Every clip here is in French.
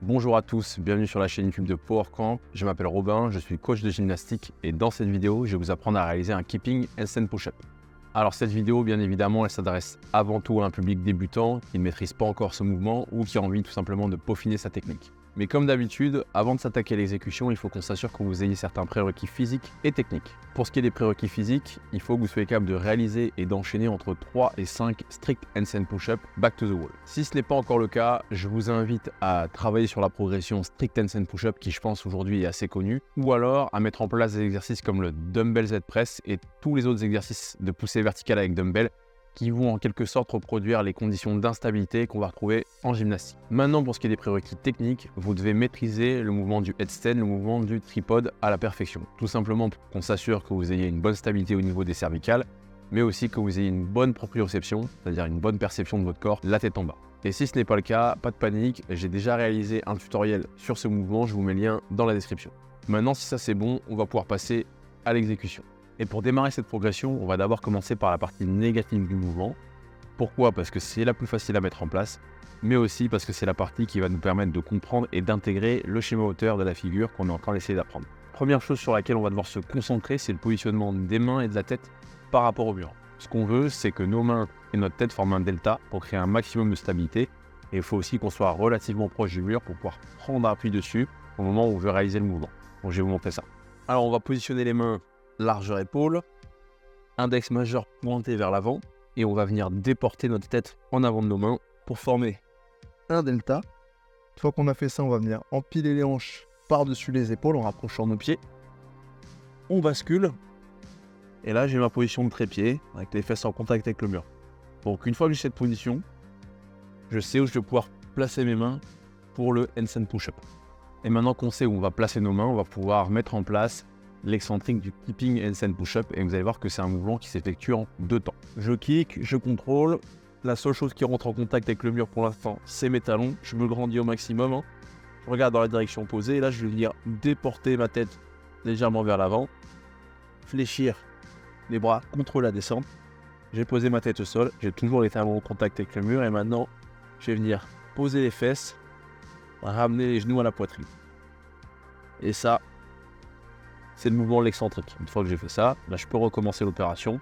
Bonjour à tous, bienvenue sur la chaîne YouTube de PowerCamp. Je m'appelle Robin, je suis coach de gymnastique et dans cette vidéo, je vais vous apprendre à réaliser un keeping handstand push-up. Alors cette vidéo, bien évidemment, elle s'adresse avant tout à un public débutant qui ne maîtrise pas encore ce mouvement ou qui a envie tout simplement de peaufiner sa technique. Mais comme d'habitude, avant de s'attaquer à l'exécution, il faut qu'on s'assure que vous ayez certains prérequis physiques et techniques. Pour ce qui est des prérequis physiques, il faut que vous soyez capable de réaliser et d'enchaîner entre 3 et 5 strict handstand push-up back to the wall. Si ce n'est pas encore le cas, je vous invite à travailler sur la progression strict handstand push-up qui je pense aujourd'hui est assez connue, ou alors à mettre en place des exercices comme le dumbbell Z press et tous les autres exercices de poussée verticale avec dumbbell qui vont en quelque sorte reproduire les conditions d'instabilité qu'on va retrouver en gymnastique. Maintenant, pour ce qui est des prérequis techniques, vous devez maîtriser le mouvement du headstand, le mouvement du tripod à la perfection. Tout simplement pour qu'on s'assure que vous ayez une bonne stabilité au niveau des cervicales, mais aussi que vous ayez une bonne proprioception, c'est-à-dire une bonne perception de votre corps, la tête en bas. Et si ce n'est pas le cas, pas de panique, j'ai déjà réalisé un tutoriel sur ce mouvement, je vous mets le lien dans la description. Maintenant, si ça c'est bon, on va pouvoir passer à l'exécution. Et pour démarrer cette progression, on va d'abord commencer par la partie négative du mouvement. Pourquoi ? Parce que c'est la plus facile à mettre en place, mais aussi parce que c'est la partie qui va nous permettre de comprendre et d'intégrer le schéma hauteur de la figure qu'on est en train d'essayer d'apprendre. Première chose sur laquelle on va devoir se concentrer, c'est le positionnement des mains et de la tête par rapport au mur. Ce qu'on veut, c'est que nos mains et notre tête forment un delta pour créer un maximum de stabilité. Et il faut aussi qu'on soit relativement proche du mur pour pouvoir prendre appui dessus au moment où on veut réaliser le mouvement. Donc je vais vous montrer ça. Alors on va positionner les mains largeur épaule, index majeur pointé vers l'avant, et on va venir déporter notre tête en avant de nos mains pour former un delta. Une fois qu'on a fait ça, on va venir empiler les hanches par-dessus les épaules en rapprochant nos pieds. On bascule. Et là, j'ai ma position de trépied avec les fesses en contact avec le mur. Donc une fois que j'ai cette position, je sais où je vais pouvoir placer mes mains pour le handstand push-up. Et maintenant qu'on sait où on va placer nos mains, on va pouvoir mettre en place l'excentrique du keeping handstand push-up et vous allez voir que c'est un mouvement qui s'effectue en 2 temps. Je kick, je contrôle. La seule chose qui rentre en contact avec le mur pour l'instant, c'est mes talons. Je me grandis au maximum. Je regarde dans la direction opposée et là, je vais venir déporter ma tête légèrement vers l'avant, fléchir les bras contre la descente. J'ai posé ma tête au sol, j'ai toujours les talons en contact avec le mur et maintenant, je vais venir poser les fesses, ramener les genoux à la poitrine. Et ça, c'est le mouvement de l'excentrique. Une fois que j'ai fait ça, là, je peux recommencer l'opération,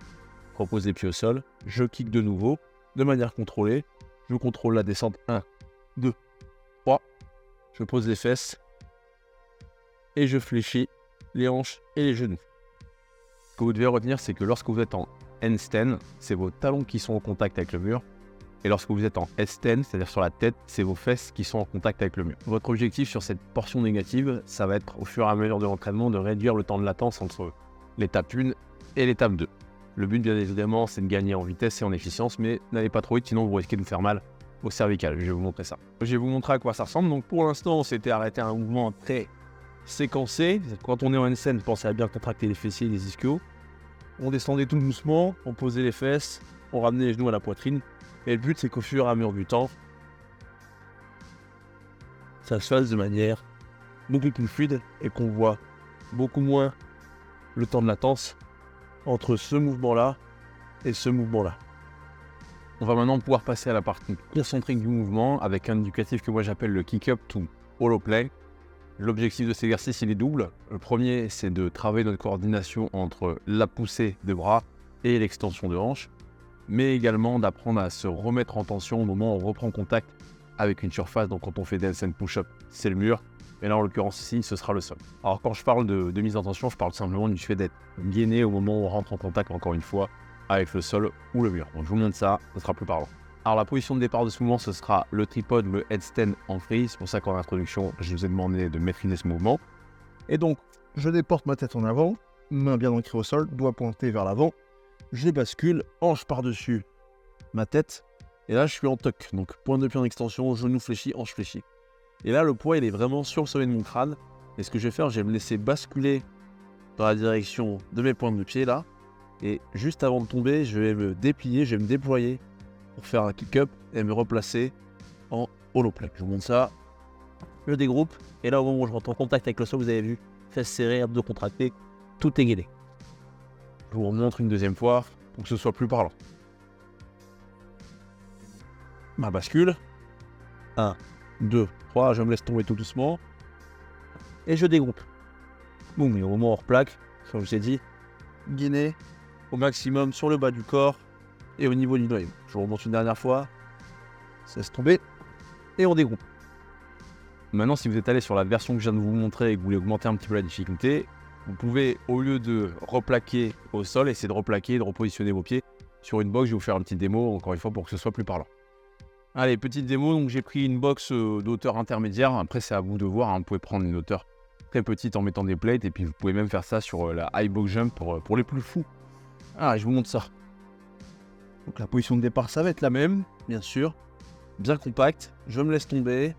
reposer les pieds au sol, je kick de nouveau, de manière contrôlée, je contrôle la descente 1, 2, 3, je pose les fesses et je fléchis les hanches et les genoux. Ce que vous devez retenir, c'est que lorsque vous êtes en handstand, c'est vos talons qui sont en contact avec le mur. Et lorsque vous êtes en headstand, c'est-à-dire sur la tête, c'est vos fesses qui sont en contact avec le mur. Votre objectif sur cette portion négative, ça va être au fur et à mesure de l'entraînement de réduire le temps de latence entre l'étape 1 et l'étape 2. Le but, bien évidemment, c'est de gagner en vitesse et en efficience, mais n'allez pas trop vite, sinon vous risquez de vous faire mal au cervical. Je vais vous montrer ça. Je vais vous montrer à quoi ça ressemble. Donc pour l'instant, on s'était arrêté à un mouvement très séquencé. Quand on est en handstand, pensez à bien contracter les fessiers et les ischios. On descendait tout doucement, on posait les fesses, on ramenait les genoux à la poitrine. Et le but, c'est qu'au fur et à mesure du temps, ça se fasse de manière beaucoup plus fluide et qu'on voit beaucoup moins le temps de latence entre ce mouvement-là et ce mouvement-là. On va maintenant pouvoir passer à la partie concentrique du mouvement avec un éducatif que moi j'appelle le kick-up to hollow play. L'objectif de cet exercice, il est double. Le premier, c'est de travailler notre coordination entre la poussée de bras et l'extension de hanche, mais également d'apprendre à se remettre en tension au moment où on reprend contact avec une surface. Donc quand on fait des handstand push-up, c'est le mur, mais là en l'occurrence ici, ce sera le sol. Alors quand je parle de mise en tension, je parle simplement du fait d'être gainé au moment où on rentre en contact, encore une fois, avec le sol ou le mur. Donc je vous montre ça, ce sera plus parlant. Alors la position de départ de ce mouvement, ce sera le tripod, le headstand en free. C'est pour ça qu'en introduction, je vous ai demandé de maîtriser ce mouvement. Et donc, je déporte ma tête en avant, main bien ancrée au sol, doigt pointé vers l'avant. Je bascule, hanche par-dessus ma tête. Et là, je suis en tuck. Donc, pointe de pied en extension, genou fléchi, hanche fléchie. Et là, le poids, il est vraiment sur le sommet de mon crâne. Et ce que je vais faire, je vais me laisser basculer dans la direction de mes pointes de pied, là. Et juste avant de tomber, je vais me déplier, je vais me déployer pour faire un kick-up et me replacer en hollow play. Je vous montre ça. Je dégroupe. Et là, au moment où je rentre en contact avec le sol, vous avez vu, fesses serrées, abdos contractés, tout est gainé. Je vous remontre une deuxième fois pour que ce soit plus parlant. Ma bascule. 1, 2, 3, je me laisse tomber tout doucement. Et je dégroupe. Boum, et au moment où on replaque, comme je vous ai dit, gainer au maximum sur le bas du corps et au niveau du noyau. Je remonte une dernière fois, ça laisse tomber et on dégroupe. Maintenant, si vous êtes allé sur la version que je viens de vous montrer et que vous voulez augmenter un petit peu la difficulté, vous pouvez, au lieu de replaquer au sol, essayer de replaquer, de repositionner vos pieds sur une box. Je vais vous faire une petite démo, encore une fois, pour que ce soit plus parlant. Allez, petite démo, donc j'ai pris une box d'auteur intermédiaire. Après, c'est à vous de voir, hein. Vous pouvez prendre une hauteur très petite en mettant des plates, et puis vous pouvez même faire ça sur la high box jump pour les plus fous. Ah, je vous montre ça. Donc la position de départ, ça va être la même, bien sûr. Bien compacte, je me laisse tomber.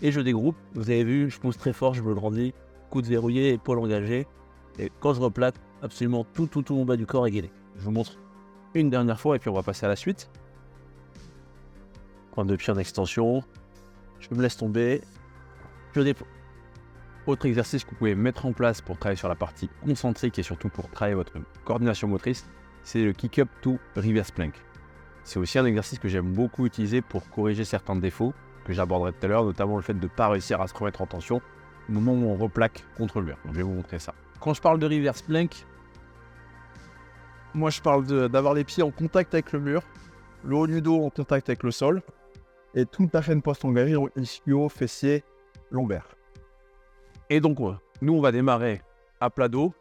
Et je dégroupe, vous avez vu, je pousse très fort, je me grandis, coude verrouillé, épaule engagée. Et quand je replaque, absolument tout mon bas du corps est gainé. Je vous montre une dernière fois et puis on va passer à la suite. Point de pied en extension, je me laisse tomber, je déploie. Autre exercice que vous pouvez mettre en place pour travailler sur la partie concentrique et surtout pour travailler votre coordination motrice, c'est le kick-up to reverse plank. C'est aussi un exercice que j'aime beaucoup utiliser pour corriger certains défauts que j'aborderai tout à l'heure, notamment le fait de ne pas réussir à se remettre en tension au moment où on replaque contre le mur. Donc, je vais vous montrer ça. Quand je parle de reverse plank, moi je parle d'avoir les pieds en contact avec le mur, le haut du dos en contact avec le sol, et toute la chaîne poste engagée, donc ischio, fessier, lombaire. Et donc, nous on va démarrer à plat dos,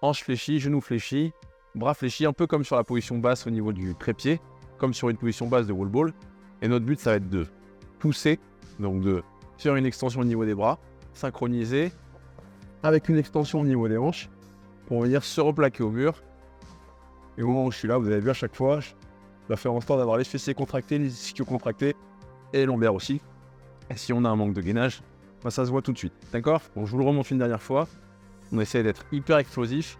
hanches fléchies, genoux fléchis, bras fléchis, un peu comme sur la position basse au niveau du trépied, comme sur une position basse de wall ball. Et notre but, ça va être de pousser, donc de faire une extension au niveau des bras, synchroniser avec une extension au niveau des hanches pour venir se replaquer au mur. Et au moment où je suis là, vous avez vu à chaque fois, je dois faire en sorte d'avoir les fessiers contractés, les ischios contractés et les lombaires aussi. Et si on a un manque de gainage, bah ça se voit tout de suite. D'accord? Donc je vous le remonte une dernière fois. On essaie d'être hyper explosif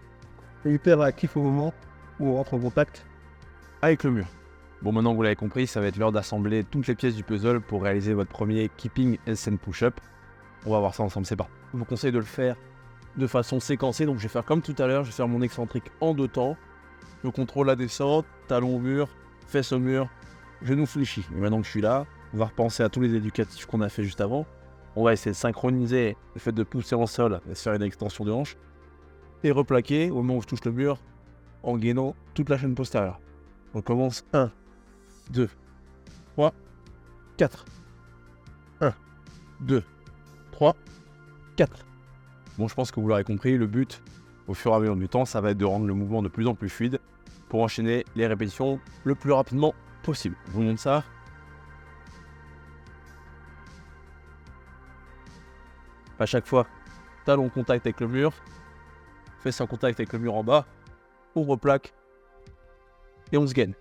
et hyper actif au moment où on rentre en contact avec le mur. Bon, maintenant que vous l'avez compris, ça va être l'heure d'assembler toutes les pièces du puzzle pour réaliser votre premier Keeping Handstand Push-Up. On va voir ça ensemble, c'est parti. Je vous conseille de le faire de façon séquencée, donc je vais faire comme tout à l'heure, je vais faire mon excentrique en 2 temps. Je contrôle la descente, talon au mur, fesses au mur, genoux fléchis. Et maintenant que je suis là, on va repenser à tous les éducatifs qu'on a fait juste avant. On va essayer de synchroniser le fait de pousser en sol et de faire une extension de hanche. Et replaquer au moment où je touche le mur en gainant toute la chaîne postérieure. On commence 1, 2, 3, 4. 1, 2, 3, 4. Bon, je pense que vous l'aurez compris, le but, au fur et à mesure du temps, ça va être de rendre le mouvement de plus en plus fluide pour enchaîner les répétitions le plus rapidement possible. Je vous montre ça. À chaque fois, talon en contact avec le mur, fesses en contact avec le mur en bas, on replaque et on se gaine.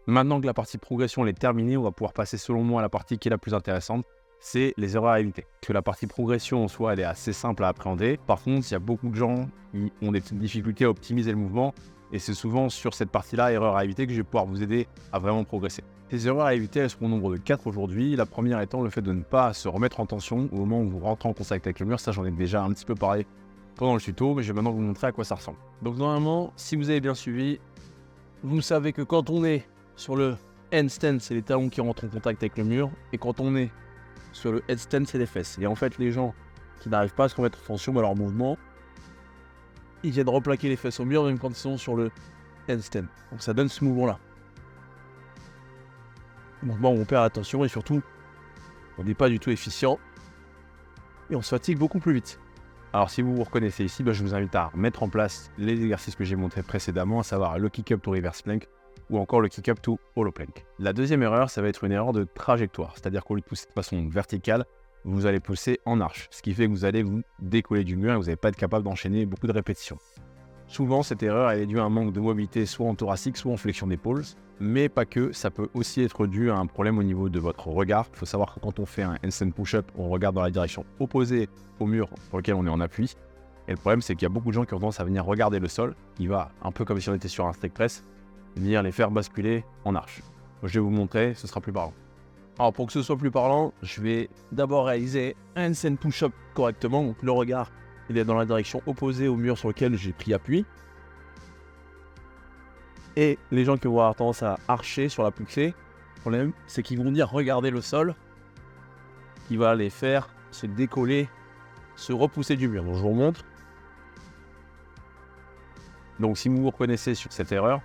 Maintenant que la partie progression elle est terminée, on va pouvoir passer selon moi à la partie qui est la plus intéressante, c'est les erreurs à éviter. Parce que la partie progression en soi, elle est assez simple à appréhender. Par contre, il y a beaucoup de gens qui ont des petites difficultés à optimiser le mouvement. Et c'est souvent sur cette partie-là, erreurs à éviter, que je vais pouvoir vous aider à vraiment progresser. Ces erreurs à éviter, elles seront au nombre de 4 aujourd'hui. La première étant le fait de ne pas se remettre en tension au moment où vous rentrez en contact avec le mur. Ça, j'en ai déjà un petit peu parlé pendant le tuto, mais je vais maintenant vous montrer à quoi ça ressemble. Donc normalement, si vous avez bien suivi, vous savez que quand on est sur le handstand, c'est les talons qui rentrent en contact avec le mur. Et quand on est sur le headstand, c'est les fesses. Et en fait, les gens qui n'arrivent pas à se remettre en tension à leur mouvement, ils viennent replaquer les fesses au mur même quand ils sont sur le handstand. Donc ça donne ce mouvement-là. Mouvement où on perd attention et surtout, on n'est pas du tout efficient. Et on se fatigue beaucoup plus vite. Alors si vous vous reconnaissez ici, je vous invite à mettre en place les exercices que j'ai montrés précédemment, à savoir le kick-up to reverse plank ou encore le kick-up to hollow plank. La deuxième erreur, ça va être une erreur de trajectoire. C'est-à-dire qu'au lieu de pousser de façon verticale, vous allez pousser en arche. Ce qui fait que vous allez vous décoller du mur et vous n'allez pas être capable d'enchaîner beaucoup de répétitions. Souvent, cette erreur elle est due à un manque de mobilité soit en thoracique, soit en flexion d'épaule. Mais pas que, ça peut aussi être dû à un problème au niveau de votre regard. Il faut savoir que quand on fait un handstand push-up, on regarde dans la direction opposée au mur sur lequel on est en appui. Et le problème, c'est qu'il y a beaucoup de gens qui ont tendance à venir regarder le sol, qui va, un peu comme si on était sur un strict press, venir les faire basculer en arche. Je vais vous montrer, ce sera plus parlant. Alors pour que ce soit plus parlant, je vais d'abord réaliser un handstand push-up correctement. Donc le regard, il est dans la direction opposée au mur sur lequel j'ai pris appui. Et les gens qui vont avoir tendance à archer sur la poussée, Le problème, c'est qu'ils vont venir regarder le sol, qui va les faire se décoller, se repousser du mur. Donc je vous remontre. Donc si vous vous reconnaissez sur cette erreur,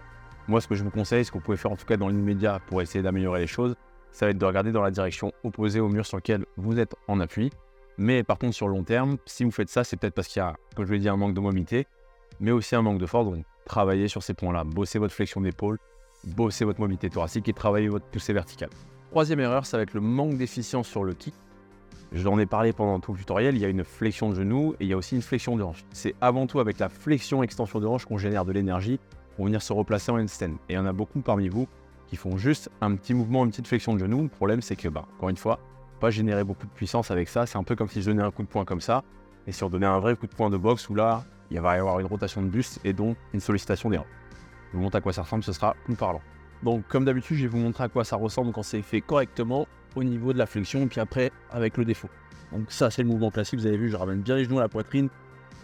moi ce que je vous conseille, ce que vous pouvez faire en tout cas dans l'immédiat pour essayer d'améliorer les choses, ça va être de regarder dans la direction opposée au mur sur lequel vous êtes en appui. Mais par contre sur le long terme, si vous faites ça, c'est peut-être parce qu'il y a, comme je l'ai dit, un manque de mobilité, mais aussi un manque de force. Donc travaillez sur ces points-là, bossez votre flexion d'épaule, bossez votre mobilité thoracique et travaillez votre poussée verticale. Troisième erreur, ça va être le manque d'efficience sur le kick. Je l'en ai parlé pendant tout le tutoriel, il y a une flexion de genou et il y a aussi une flexion de hanche. C'est avant tout avec la flexion-extension de hanche qu'on génère de l'énergie pour venir se replacer en handstand. Et il y en a beaucoup parmi vous qui font juste un petit mouvement, une petite flexion de genou. Le problème, c'est que, encore une fois, pas générer beaucoup de puissance avec ça. C'est un peu comme si je donnais un coup de poing comme ça et si on donnait un vrai coup de poing de boxe où là, il va y avoir une rotation de buste et donc une sollicitation des reins. Je vous montre à quoi ça ressemble, ce sera plus parlant. Donc comme d'habitude, je vais vous montrer à quoi ça ressemble quand c'est fait correctement au niveau de la flexion et puis après avec le défaut. Donc ça, c'est le mouvement classique, vous avez vu, je ramène bien les genoux à la poitrine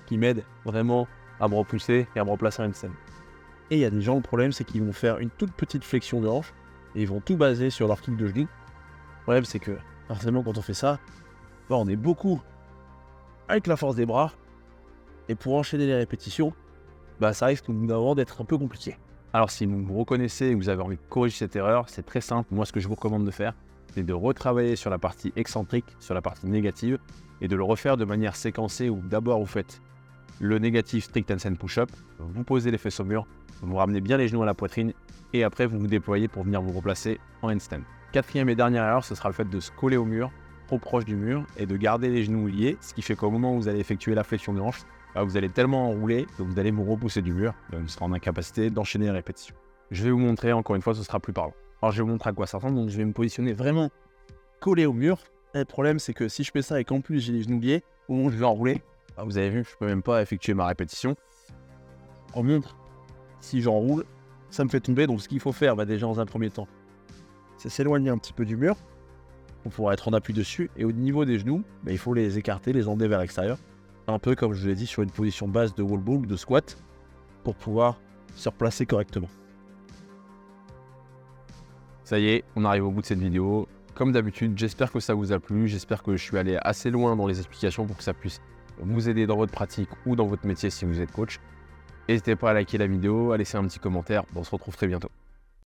qui m'aide vraiment à me repousser et à me replacer en handstand. Et il y a des gens, le problème, c'est qu'ils vont faire une toute petite flexion de hanche et ils vont tout baser sur leur kick de genou. Le problème, c'est que forcément, quand on fait ça, on est beaucoup avec la force des bras et pour enchaîner les répétitions, ça risque au bout d'un moment d'être un peu compliqué. Alors si vous vous reconnaissez et que vous avez envie de corriger cette erreur, c'est très simple. Moi, ce que je vous recommande de faire, c'est de retravailler sur la partie excentrique, sur la partie négative, et de le refaire de manière séquencée où d'abord vous faites le négatif strict handstand push-up, vous posez les fesses au mur, vous ramenez bien les genoux à la poitrine, et après vous vous déployez pour venir vous replacer en handstand. Quatrième et dernière erreur, ce sera le fait de se coller au mur, trop proche du mur, et de garder les genoux liés, ce qui fait qu'au moment où vous allez effectuer la flexion de hanche, vous allez tellement enrouler que vous allez vous repousser du mur, donc vous serez en incapacité d'enchaîner les répétitions. Je vais vous montrer, encore une fois, ce sera plus parlant. Alors je vais vous montrer à quoi ça ressemble, donc je vais me positionner vraiment collé au mur. Et le problème, c'est que si je fais ça et qu'en plus j'ai les genoux liés, au moment où je vais enrouler, vous avez vu, je peux même pas effectuer ma répétition. En montre, si j'enroule, ça me fait tomber. Donc ce qu'il faut faire déjà dans un premier temps, c'est s'éloigner un petit peu du mur pour pouvoir être en appui dessus. Et au niveau des genoux, il faut les écarter, les emmener vers l'extérieur. Un peu comme je vous l'ai dit sur une position basse de wall ball, de squat, pour pouvoir se replacer correctement. Ça y est, on arrive au bout de cette vidéo. Comme d'habitude, j'espère que ça vous a plu, j'espère que je suis allé assez loin dans les explications pour que ça puisse vous aider dans votre pratique ou dans votre métier si vous êtes coach. N'hésitez pas à liker la vidéo, à laisser un petit commentaire, on se retrouve très bientôt.